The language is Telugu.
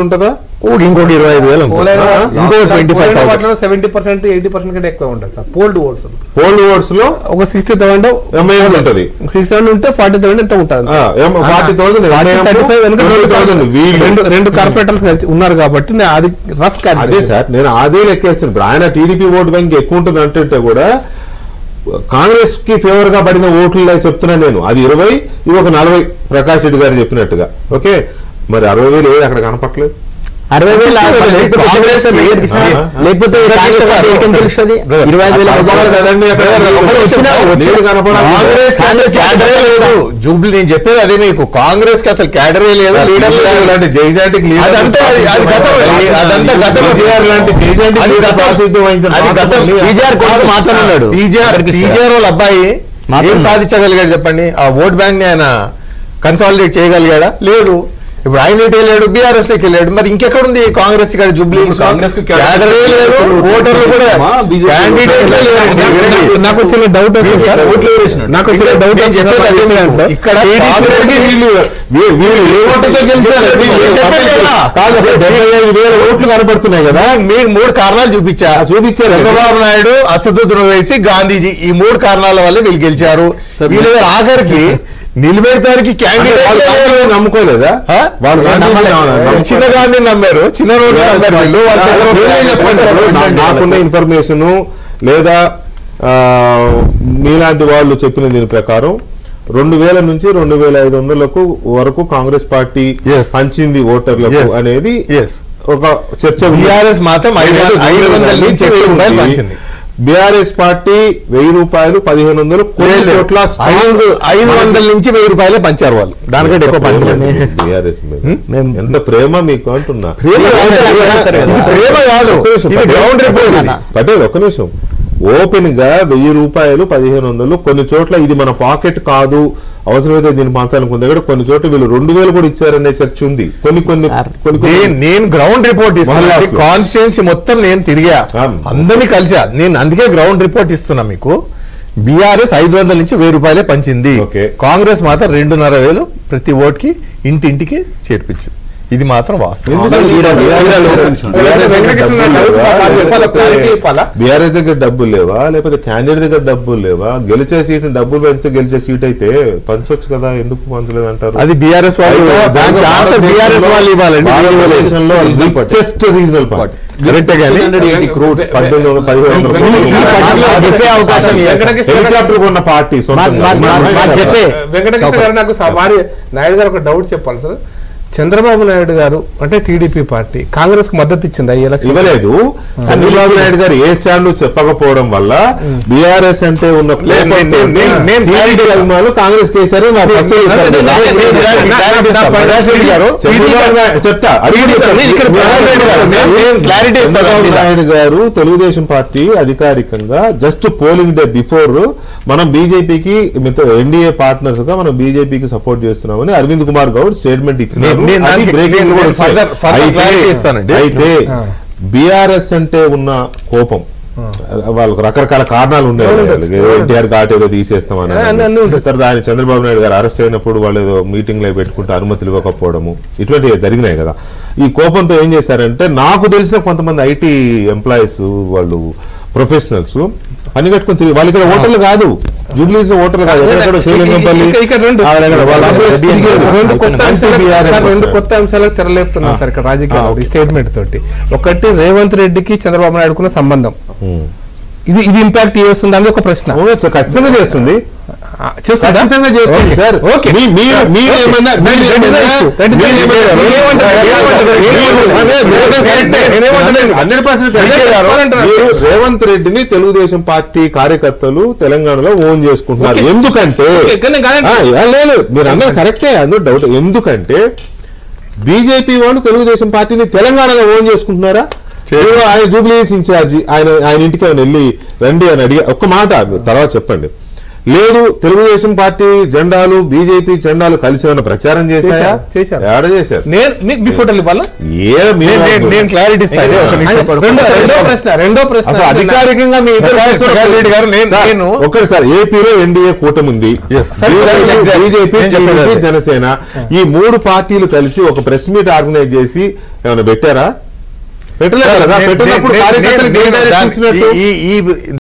ఉంటదా ఇంకోటి 25,000 ఇంకో 25,000 70% 80% కంటే ఎక్కువ ఉంటుంది సార్. పోల్డ్ ఓట్స్ లో ఒక 60,000 ఉంటది. 60,000 ఉంటే 40,000 ఎంత ఉంటుంది. 40,000 రెండు కార్పొరేటర్స్ ఉన్నారు కాబట్టి అది రఫ్. అదే సార్ నేను అదే లెక్కేస్తాను. ఆయన టీడీపీ ఓటు బ్యాంక్ ఎక్కువ ఉంటుంది అంటే కూడా కాంగ్రెస్ కి ఫేవర్ గా పడిన ఓట్లు చెప్తున్నా నేను. అది 20, ఇది ఒక 40 ప్రకాష్ రెడ్డి గారు చెప్పినట్టుగా. ఓకే, మరి 60,000 ఏది అక్కడ కనపట్లేదు. 60,000 లేకపోతే జూబ్లీ నేను చెప్పేది అదే మీకు. కాంగ్రెస్ కి అసలు క్యాడరే లేదు, లీడర్ లాంటి జైజాంటిక్ మాట్లాడున్నాడు. పీజీఆర్ వాళ్ళ అబ్బాయి ఏం సాధించగలిగాడు చెప్పండి? ఆ ఓట్ బ్యాంక్ ని ఆయన కన్సాలిడేట్ చేయగలిగాడా? లేదు. ఇప్పుడు ఆయన ఇటు వెళ్ళాడు, బీఆర్ఎస్ లోకి వెళ్ళాడు. మరి ఇంకెక్కడ ఉంది కాంగ్రెస్ ఇక్కడ? జూబ్లీ కాంగ్రెస్ నాకు వచ్చిన డౌట్ ఇక్కడ 75,000 ఓట్లు కనబడుతున్నాయి కదా. మీరు 3 కారణాలు చూపించారు. చంద్రబాబు నాయుడు, అసదుద్దీన్ ఓవైసీ, గాంధీజీ, ఈ 3 కారణాల వల్ల వీళ్ళు గెలిచారు. వీళ్ళు ఆఖరికి నిలబెడతానికి క్యాండిడేట్ నమ్ముకోలేదా? వాళ్ళు చిన్న గాంధీ నమ్మారు, చిన్న రోడ్డు నమ్మారు. నాకున్న ఇన్ఫర్మేషన్ లేదా మీలాంటి వాళ్ళు చెప్పిన దీని ప్రకారం 2,000 నుంచి 2,500 వరకు కాంగ్రెస్ పార్టీ పంచింది ఓటర్లకు అనేది ఒక చర్చ. బీఆర్ఎస్ మాత్రం 500 నుంచి 1,000 రూపాయలు పంచింది. బీఆర్ఎస్ పార్టీ 1,000 రూపాయలు, 1,500, 500 నుంచి 1,000 రూపాయలే పంచారు వాళ్ళు. దానికంటే ఎక్కువ పంచలేదు. బీఆర్ఎస్ ఎంత ప్రేమ మీకు అంటున్నా. ప్రేమ కాదు, పటేల్ ఒక్క నిమిషం. ఓపెన్ గా 1,000 రూపాయలు, 1,500, కొన్ని చోట్ల ఇది మన పాకెట్ కాదు, అవసరమైతే దీన్ని పంచాలనుకుంది కూడా కొన్ని చోట్ల వీళ్ళు 2,000 కూడా ఇచ్చారనే చర్చ ఉంది. నేను గ్రౌండ్ రిపోర్ట్ ఇస్తాను. కాన్స్టిట్యున్సీ మొత్తం నేను తిరిగా, అందరినీ కలిసా. నేను అందుకే గ్రౌండ్ రిపోర్ట్ ఇస్తున్నా మీకు. బీఆర్ఎస్ 500 నుంచి 1,000 రూపాయలే పంచింది. కాంగ్రెస్ మాత్రం 2,500 ప్రతి ఓట్కి ఇంటింటికి చేర్పించింది. ఇది మాత్రం వాస్తవం. బీఆర్ఎస్ దగ్గర డబ్బులు లేవా, లేకపోతే క్యాండిడేట్ దగ్గర డబ్బులు లేవా? గెలిచే సీట్ డబ్బులు పెంచితే గెలిచే సీట్ అయితే పంచొచ్చు కదా, ఎందుకు పంచలేదు అంటారు? అది బీఆర్ఎస్ వాళ్ళు ఇవ్వాలండి. రీజనల్ పార్టీ హెలికాప్టర్ కొన్న పార్టీ. వెంకటేశ్వర గారు నాకు నాయుడు గారు ఒక డౌట్ చెప్పాలి సార్. చంద్రబాబు నాయుడు గారు అంటే టీడీపీ పార్టీ కాంగ్రెస్ కు మద్దతు ఇచ్చింది, ఇవ్వలేదు. చంద్రబాబు నాయుడు గారు ఏ స్టాండ్ చెప్పకపోవడం వల్ల బీఆర్ఎస్ అంటే ఉన్న అభిమానులు కాంగ్రెస్ కేసారు. చంద్రబాబు నాయుడు గారు తెలుగుదేశం పార్టీ అధికారికంగా జస్ట్ పోలింగ్ డే బిఫోర్ మనం బీజేపీకి ఎన్డీఏ పార్ట్నర్స్ గా మనం బీజేపీకి సపోర్ట్ చేస్తున్నామని అరవింద్ కుమార్ గౌడ్ స్టేట్మెంట్ ఇచ్చినారు. అయితే బీఆర్ఎస్ అంటే ఉన్న కోపం వాళ్ళకు రకరకాల కారణాలు ఉన్నాయి. ఎన్టీఆర్ ఘాట్ ఏదో తీసేస్తామని తర్వాత ఆయన చంద్రబాబు నాయుడు గారు అరెస్ట్ అయినప్పుడు వాళ్ళు ఏదో మీటింగ్ లో పెట్టుకుంటే అనుమతులు ఇవ్వకపోవడము ఇటువంటివి జరిగినాయి కదా. ఈ కోపంతో ఏం చేశారంటే, నాకు తెలిసిన కొంతమంది ఐటీ ఎంప్లాయీస్ వాళ్ళు ప్రొఫెషనల్స్ పని కట్టుకుని తిరిగి వాళ్ళు ఇక్కడ ఓటర్లు కాదు, జూబ్లీస్ ఓటర్లు కాదు, ఎక్కడెక్కడ శ్రీలింగంపల్లి రెండు కొత్త అంశాలకు తెరలేపుతున్నారు సార్ ఇక్కడ రాజకీయాలు స్టేట్మెంట్ తోటి. ఒకటి రేవంత్ రెడ్డికి చంద్రబాబు నాయుడుకున్న సంబంధం, ఇది ఇంపాక్ట్ చేస్తుంది అనేది ఒక ప్రశ్న. ఖచ్చితంగా చేస్తుంది. రేవంత్ రెడ్డిని తెలుగుదేశం పార్టీ కార్యకర్తలు తెలంగాణలో ఓన్ చేసుకుంటున్నారు. ఎందుకంటే లేదు, మీరు అన్నది కరెక్టే, అందులో డౌట్. ఎందుకంటే బీజేపీ వాళ్ళు తెలుగుదేశం పార్టీని తెలంగాణలో ఓన్ చేసుకుంటున్నారా? ఆయన జూబ్లీస్ ఇన్ఛార్జి ఆయన ఇంటికి వెళ్ళి రండి అని అడిగా. ఒక్క మాట తర్వాత చెప్పండి. లేదు తెలుగుదేశం పార్టీ జెండాలు బీజేపీ జెండాలు కలిసి ఏమైనా ప్రచారం చేశాయా? ఏడ చేశారు? మీ ఫోటోలు ఇవ్వాలా? నేను క్లారిటీ ఇస్తాను. రెండో ప్రశ్న అసలు అధికారికంగా మీ ఇద్దరు ఒక్కసారి ఏపీలో ఎన్డీఏ కూటమి ఉంది, బీజేపీ జనసేన, ఈ 3 పార్టీలు కలిసి ఒక ప్రెస్ మీట్ ఆర్గనైజ్ చేసి ఏమైనా పెట్టారా? పెట్టలేదు కదా. పెట్టినప్పుడు కార్యకర్తలకు